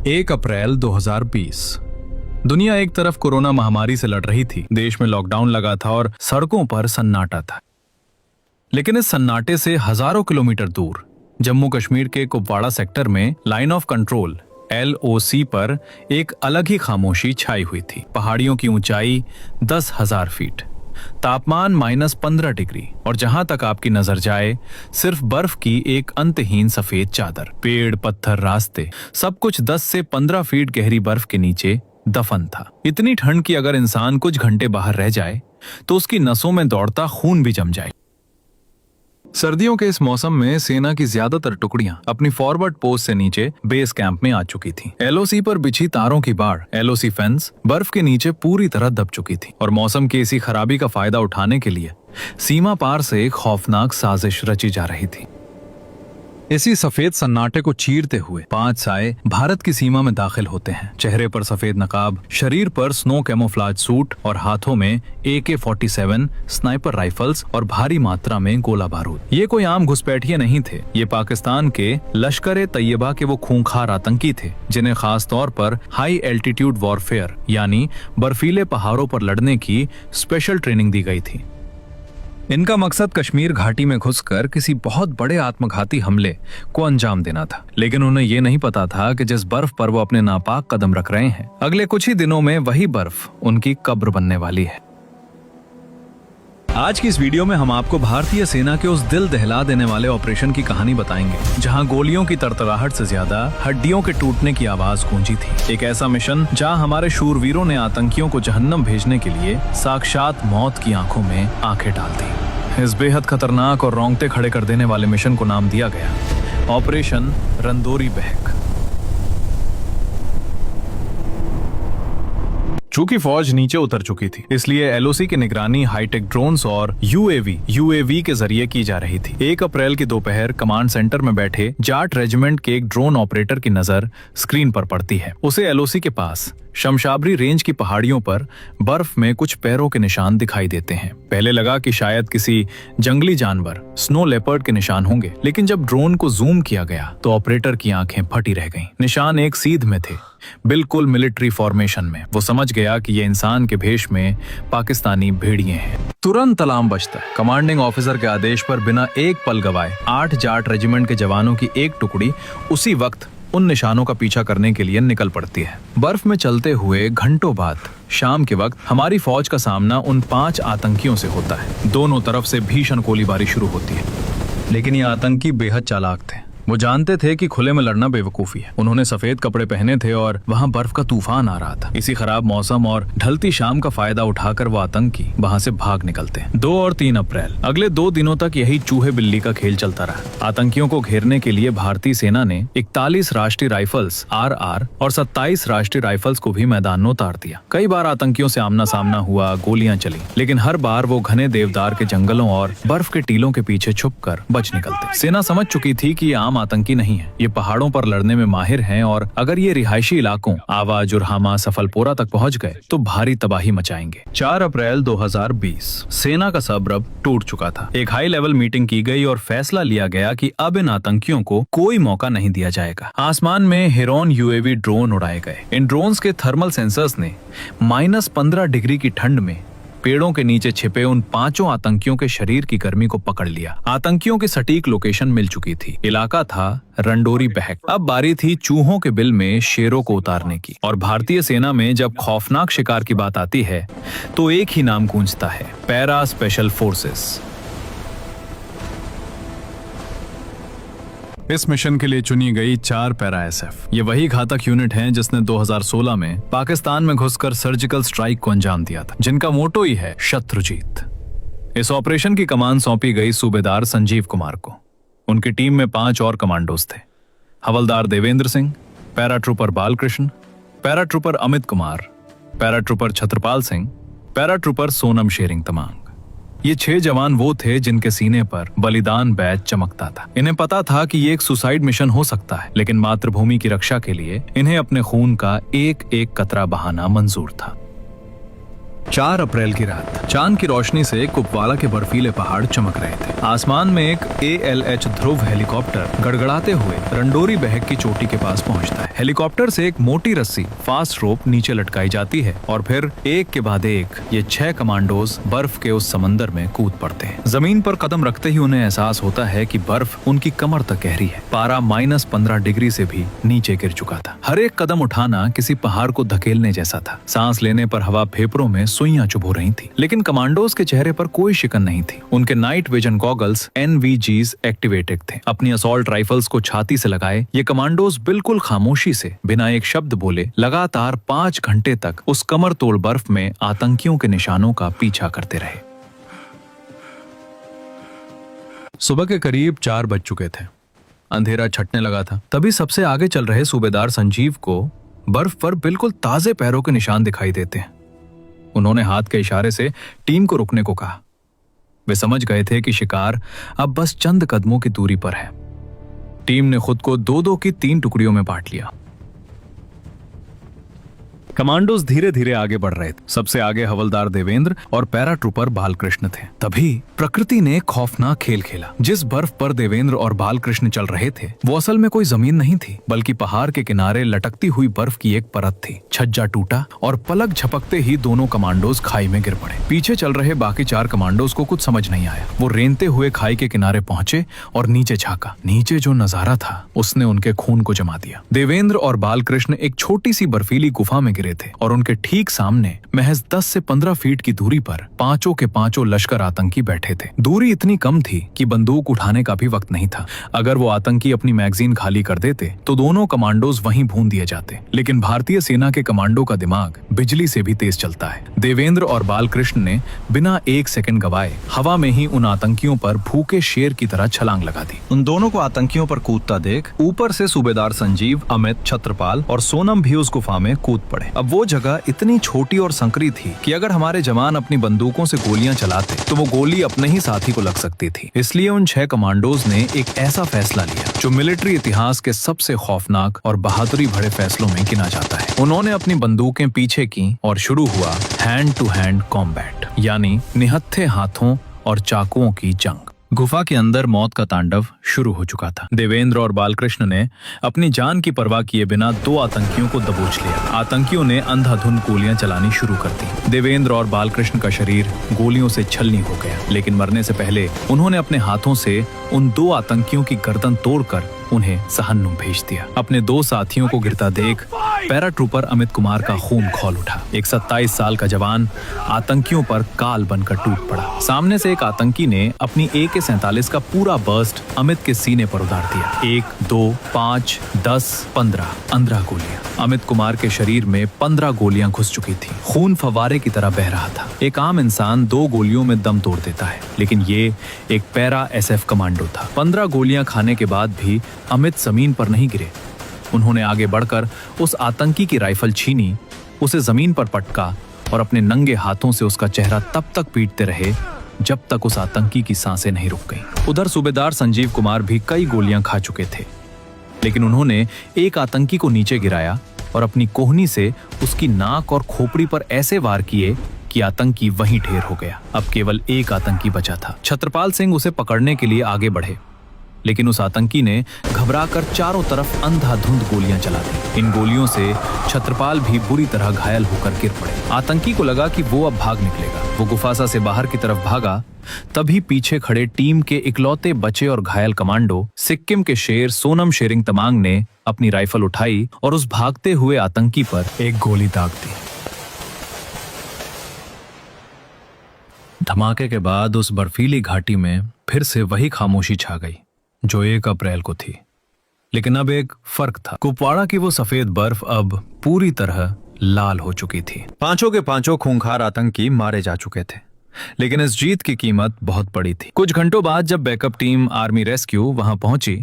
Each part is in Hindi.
1 अप्रैल 2020। दुनिया एक तरफ कोरोना महामारी से लड़ रही थी, देश में लॉकडाउन लगा था और सड़कों पर सन्नाटा था। लेकिन इस सन्नाटे से हजारों किलोमीटर दूर जम्मू कश्मीर के कुपवाड़ा सेक्टर में लाइन ऑफ कंट्रोल LOC पर एक अलग ही खामोशी छाई हुई थी। पहाड़ियों की ऊंचाई 10,000 फीट, तापमान -15 डिग्री और जहां तक आपकी नजर जाए सिर्फ बर्फ की एक अंतहीन सफेद चादर। पेड़, पत्थर, रास्ते, सब कुछ 10 से 15 फीट गहरी बर्फ के नीचे दफन था। इतनी ठंड कि अगर इंसान कुछ घंटे बाहर रह जाए तो उसकी नसों में दौड़ता खून भी जम जाए। सर्दियों के इस मौसम में सेना की ज्यादातर टुकड़ियां अपनी फॉरवर्ड पोस्ट से नीचे बेस कैंप में आ चुकी थीं। LOC पर बिछी तारों की बाढ़, LOC फेंस बर्फ के नीचे पूरी तरह दब चुकी थी और मौसम की इसी खराबी का फायदा उठाने के लिए सीमा पार से एक खौफनाक साजिश रची जा रही थी। इसी सफेद सन्नाटे को चीरते हुए 5 साए भारत की सीमा में दाखिल होते हैं। चेहरे पर सफेद नकाब, शरीर पर स्नो कैमोफ्लाज सूट और हाथों में AK-47 स्नाइपर राइफल्स और भारी मात्रा में गोला बारूद। ये कोई आम घुसपैठिए नहीं थे, ये पाकिस्तान के लश्कर-ए-तैयबा के वो खूंखार आतंकी थे जिन्हें खास तौर पर हाई एल्टीट्यूड वॉरफेयर यानी बर्फीले पहाड़ों पर लड़ने की स्पेशल ट्रेनिंग दी गई थी। इनका मकसद कश्मीर घाटी में घुसकर किसी बहुत बड़े आत्मघाती हमले को अंजाम देना था। लेकिन उन्हें यह नहीं पता था कि जिस बर्फ पर वो अपने नापाक कदम रख रहे हैं, अगले कुछ ही दिनों में वही बर्फ उनकी कब्र बनने वाली है। आज की इस वीडियो में हम आपको भारतीय सेना के उस दिल दहला देने वाले ऑपरेशन की कहानी बताएंगे जहां गोलियों की तरतराहट से ज्यादा हड्डियों के टूटने की आवाज गूंजी थी। एक ऐसा मिशन जहां हमारे शूरवीरों ने आतंकियों को जहन्नम भेजने के लिए साक्षात मौत की आंखों में आंखें डाल दी। इस बेहद खतरनाक और रोंगटे खड़े कर देने वाले मिशन को नाम दिया गया ऑपरेशन रंदोरी बहक। चूंकि फौज नीचे उतर चुकी थी, इसलिए LOC की निगरानी हाईटेक ड्रोन्स और UAV के जरिए की जा रही थी। 1 अप्रैल की दोपहर कमांड सेंटर में बैठे जाट रेजिमेंट के एक ड्रोन ऑपरेटर की नजर स्क्रीन पर पड़ती है। उसे LOC के पास शमशाबरी रेंज की पहाड़ियों पर बर्फ में कुछ पैरों के निशान दिखाई देते हैं। पहले लगा कि शायद किसी जंगली जानवर स्नो लेपर्ड के निशान होंगे, लेकिन जब ड्रोन को जूम किया गया तो ऑपरेटर की आंखें फटी रह गईं। निशान एक सीध में थे, बिल्कुल मिलिट्री फॉर्मेशन में। वो समझ गया कि ये इंसान के भेष में पाकिस्तानी भेड़िए हैं। तुरंत अलार्म बजता है। कमांडिंग ऑफिसर के आदेश पर बिना एक पल गवाए 8 जाट रेजिमेंट के जवानों की एक टुकड़ी उसी वक्त उन निशानों का पीछा करने के लिए निकल पड़ती है। बर्फ में चलते हुए घंटों बाद शाम के वक्त हमारी फौज का सामना उन 5 आतंकियों से होता है। दोनों तरफ से भीषण गोलीबारी शुरू होती है, लेकिन ये आतंकी बेहद चालाक थे। वो जानते थे कि खुले में लड़ना बेवकूफी है। उन्होंने सफेद कपड़े पहने थे और वहाँ बर्फ का तूफान आ रहा था। इसी खराब मौसम और ढलती शाम का फायदा उठाकर वो आतंकी वहाँ से भाग निकलते हैं। 2 और 3 अप्रैल अगले 2 दिनों तक यही चूहे बिल्ली का खेल चलता रहा। आतंकियों को घेरने के लिए भारतीय सेना ने 41 राष्ट्रीय राइफल्स RR और 27 राष्ट्रीय राइफल्स को भी मैदान में उतार दिया। कई बार आतंकियों से आमना सामना हुआ, गोलियां चली, लेकिन हर बार वो घने देवदार के जंगलों और बर्फ के टीलों के पीछे छुपकर बच निकलते। सेना समझ चुकी थी कि आम आतंकी नहीं है, ये पहाड़ों पर लड़ने में माहिर हैं और अगर ये रिहायशी इलाकों आवा, जुरहामा, सफलपोरा तक पहुंच गए तो भारी तबाही मचाएंगे। 4 अप्रैल 2020 सेना का सब्र अब टूट चुका था। एक हाई लेवल मीटिंग की गई और फैसला लिया गया कि अब इन आतंकियों को कोई मौका नहीं दिया जाएगा। आसमान में हेरोन UAV ड्रोन उड़ाए गए। इन ड्रोन्स के थर्मल सेंसर्स ने -15 डिग्री की ठंड में पेड़ों के नीचे छिपे उन 5 आतंकियों के शरीर की गर्मी को पकड़ लिया। आतंकियों की सटीक लोकेशन मिल चुकी थी। इलाका था रंडोरी बहक। अब बारी थी चूहों के बिल में शेरों को उतारने की। और भारतीय सेना में जब खौफनाक शिकार की बात आती है तो एक ही नाम गूंजता है, पैरा स्पेशल फोर्सेस। इस मिशन के लिए चुनी गई 4 पैरा SF। ये वही घातक यूनिट हैं जिसने 2016 में पाकिस्तान में घुसकर सर्जिकल स्ट्राइक को अंजाम दिया था, जिनका मोटो ही है शत्रुजीत। इस ऑपरेशन की कमान सौंपी गई सूबेदार संजीव कुमार को। उनकी टीम में 5 और कमांडोज थे, हवलदार Devendra Singh, paratrooper Balakrishna, paratrooper Amit Kumar, paratrooper Chhatrapal Singh, paratrooper Sonam Tsering Tamang. ये 6 जवान वो थे जिनके सीने पर बलिदान बैज चमकता था। इन्हें पता था कि ये एक सुसाइड मिशन हो सकता है, लेकिन मातृभूमि की रक्षा के लिए इन्हें अपने खून का एक एक कतरा बहाना मंजूर था। 4 अप्रैल की रात चांद की रोशनी से कुपवाड़ा के बर्फीले पहाड़ चमक रहे थे। आसमान में एक ALH ध्रुव हेलीकॉप्टर गड़गड़ाते हुए रंडोरी बहक की चोटी के पास पहुंचता है। हेलीकॉप्टर से एक मोटी रस्सी फास्ट रोप नीचे लटकाई जाती है और फिर एक के बाद एक ये 6 कमांडोज बर्फ के उस समंदर में कूद पड़ते हैं। जमीन पर कदम रखते ही उन्हें एहसास होता है कि बर्फ उनकी कमर तक गहरी है। पारा -15 डिग्री से भी नीचे गिर चुका था। हर एक कदम उठाना किसी पहाड़ को धकेलने जैसा था। सांस लेने पर हवा फेफड़ों में सुइयां चुभ हो रही थी, लेकिन कमांडोज के चेहरे पर कोई शिकन नहीं थी। उनके night vision goggles NVGs activated थे। अपनी असॉल्ट राइफल्स को छाती से लगाए ये कमांडोज बिल्कुल खामोशी से बिना एक शब्द बोले लगातार 5 घंटे तक उस कमर तोड़ बर्फ में आतंकियों के निशानों का पीछा करते रहे। सुबह के करीब 4 बज चुके थे। अंधेरा छटने लगा था। तभी सबसे आगे चल रहे सूबेदार संजीव को बर्फ पर बिल्कुल ताजे पैरों के निशान दिखाई देते हैं। उन्होंने हाथ के इशारे से टीम को रुकने को कहा। वे समझ गए थे कि शिकार अब बस चंद कदमों की दूरी पर है। टीम ने खुद को 2-2 की 3 टुकड़ियों में बांट लिया। कमांडोज धीरे धीरे आगे बढ़ रहे थे। सबसे आगे हवलदार देवेंद्र और पैराट्रूपर बालकृष्ण थे। तभी प्रकृति ने खौफनाक खेल खेला। जिस बर्फ पर देवेंद्र और बालकृष्ण चल रहे थे वो असल में कोई जमीन नहीं थी, बल्कि पहाड़ के किनारे लटकती हुई बर्फ की एक परत थी। छज्जा टूटा और पलक झपकते ही दोनों कमांडोज खाई में गिर पड़े। पीछे चल रहे बाकी 4 कमांडोज को कुछ समझ नहीं आया। वो रेंगते हुए खाई के किनारे पहुंचे और नीचे झांका। नीचे जो नजारा था उसने उनके खून को जमा दिया। देवेंद्र और बालकृष्ण एक छोटी सी बर्फीली गुफा में गिरे थे और उनके ठीक सामने महज 10 से 15 फीट की दूरी पर 5 के 5 लश्कर आतंकी बैठे थे। दूरी इतनी कम थी कि बंदूक उठाने का भी वक्त नहीं था। अगर वो आतंकी अपनी मैगजीन खाली कर देते तो दोनों कमांडोज वहीं भून दिए जाते। लेकिन भारतीय सेना के कमांडो का दिमाग बिजली से भी तेज चलता है। देवेंद्र और बालकृष्ण ने बिना 1 सेकंड गवाए हवा में ही उन आतंकियों पर भूखे शेर की तरह छलांग लगा दी। उन दोनों को आतंकियों पर कूदता देख ऊपर से सूबेदार संजीव, अमित, छत्रपाल और सोनम भी उस गुफा में कूद पड़े। अब वो जगह इतनी छोटी और संकरी थी कि अगर हमारे जवान अपनी बंदूकों से गोलियां चलाते तो वो गोली अपने ही साथी को लग सकती थी। इसलिए उन 6 कमांडोज ने एक ऐसा फैसला लिया जो मिलिट्री इतिहास के सबसे खौफनाक और बहादुरी भरे फैसलों में गिना जाता है। उन्होंने अपनी बंदूकें पीछे की और शुरू हुआ हैंड टू हैंड कॉम्बैट, यानी निहत्थे हाथों और चाकुओं की जंग। गुफा के अंदर मौत का तांडव शुरू हो चुका था। देवेंद्र और बालकृष्ण ने अपनी जान की परवाह किए बिना 2 आतंकियों को दबोच लिया। आतंकियों ने अंधाधुंध गोलियां चलानी शुरू कर दी। देवेंद्र और बालकृष्ण का शरीर गोलियों से छलनी हो गया, लेकिन मरने से पहले उन्होंने अपने हाथों से उन 2 आतंकियों की गर्दन तोड़कर उन्हें सहन्नुम भेज दिया। अपने 2 साथियों को गिरता देख पैराट्रूपर अमित कुमार का खून खौल उठा। एक 27 साल का जवान आतंकियों पर काल बनकर टूट पड़ा। सामने से एक आतंकी ने अपनी AK-47 का पूरा बर्स्ट अमित के सीने पर उतार दिया। 1, 2, 5, 10, 15 गोलियां। अमित कुमार के शरीर में 15 गोलियां घुस चुकी थी। खून फव्वारे की तरह बह रहा था। एक आम इंसान 2 गोलियों में दम तोड़ देता है, लेकिन ये एक पैरा SF कमांडो था। 15 गोलियां खाने के बाद भी अमित जमीन पर नहीं गिरे। उन्होंने आगे बढ़कर उस आतंकी की राइफल छीनी, उसे जमीन पर पटका और अपने नंगे हाथों से उसका चेहरा तब तक पीटते रहे जब तक उस आतंकी की सांसें नहीं रुक गईं। उधर सूबेदार संजीव कुमार भी कई गोलियां खा चुके थे, लेकिन उन्होंने एक आतंकी को नीचे गिराया और अपनी कोहनी से उसकी नाक और खोपड़ी पर ऐसे वार किए कि आतंकी वहीं ढेर हो गया। अब केवल एक आतंकी बचा था। छत्रपाल सिंह उसे पकड़ने के लिए आगे बढ़े, लेकिन उस आतंकी ने घबराकर चारों तरफ अंधाधुंध गोलियां चला दी। इन गोलियों से छत्रपाल भी बुरी तरह घायल होकर गिर पड़े। आतंकी को लगा कि वो अब भाग निकलेगा। वो गुफासा से बाहर की तरफ भागा, तभी पीछे खड़े टीम के इकलौते बचे और घायल कमांडो सिक्किम के शेर सोनम शेरिंग तमांग ने अपनी राइफल उठाई और उस भागते हुए आतंकी पर एक गोली दाग दी। धमाके के बाद उस बर्फीली घाटी में फिर से वही खामोशी छा गई जो 1 अप्रैल को थी। लेकिन अब एक फर्क था। कुपवाड़ा की वो सफेद बर्फ अब पूरी तरह लाल हो चुकी थी। 5 के 5 खूंखार आतंकी मारे जा चुके थे, लेकिन इस जीत की कीमत बहुत बड़ी थी। कुछ घंटों बाद जब बैकअप टीम आर्मी रेस्क्यू वहां पहुंची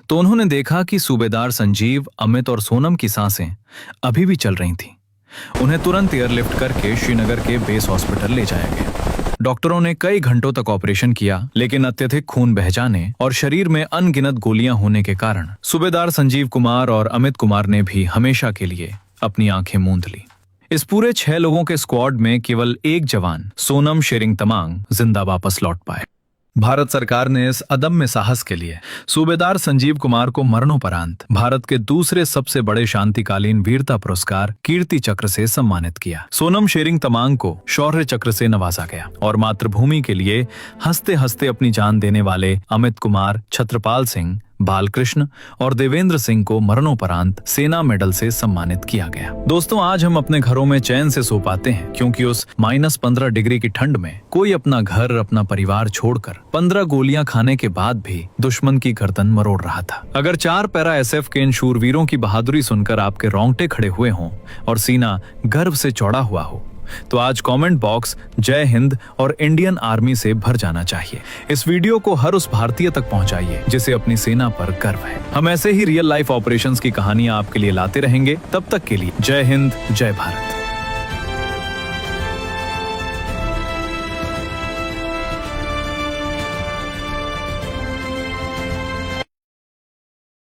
तो उन्होंने देखा कि सूबेदार संजीव, अमित और सोनम की सांसें अभी भी चल रही थीं। उन्हें तुरंत एयरलिफ्ट करके श्रीनगर के बेस हॉस्पिटल ले जाया गया। डॉक्टरों ने कई घंटों तक ऑपरेशन किया, लेकिन अत्यधिक खून बह जाने और शरीर में अनगिनत गोलियां होने के कारण सूबेदार संजीव कुमार और अमित कुमार ने भी हमेशा के लिए अपनी आंखें मूंद ली। इस पूरे 6 लोगों के स्क्वाड में केवल एक जवान सोनम शेरिंग तमांग जिंदा वापस लौट पाए। भारत सरकार ने इस अदम्य साहस के लिए सूबेदार संजीव कुमार को मरणोपरांत भारत के दूसरे सबसे बड़े शांतिकालीन वीरता पुरस्कार कीर्ति चक्र से सम्मानित किया। सोनम शेरिंग तमांग को शौर्य चक्र से नवाजा गया और मातृभूमि के लिए हंसते हंसते अपनी जान देने वाले अमित कुमार, छत्रपाल सिंह, बालकृष्ण और देवेंद्र सिंह को मरणोपरांत सेना मेडल से सम्मानित किया गया। दोस्तों, आज हम अपने घरों में चैन से सो पाते हैं क्योंकि उस -15 डिग्री की ठंड में कोई अपना घर, अपना परिवार छोड़कर 15 गोलियां खाने के बाद भी दुश्मन की गर्दन मरोड़ रहा था। अगर 4 पैरा SF के इन शूरवीरों की बहादुरी सुनकर आपके रोंगटे खड़े हुए हों और सीना गर्व से चौड़ा हुआ हो, तो आज कमेंट बॉक्स जय हिंद और इंडियन आर्मी से भर जाना चाहिए। इस वीडियो को हर उस भारतीय तक पहुंचाइए जिसे अपनी सेना पर गर्व है। हम ऐसे ही रियल लाइफ ऑपरेशंस की कहानियां आपके लिए लाते रहेंगे। तब तक के लिए जय हिंद, जय भारत।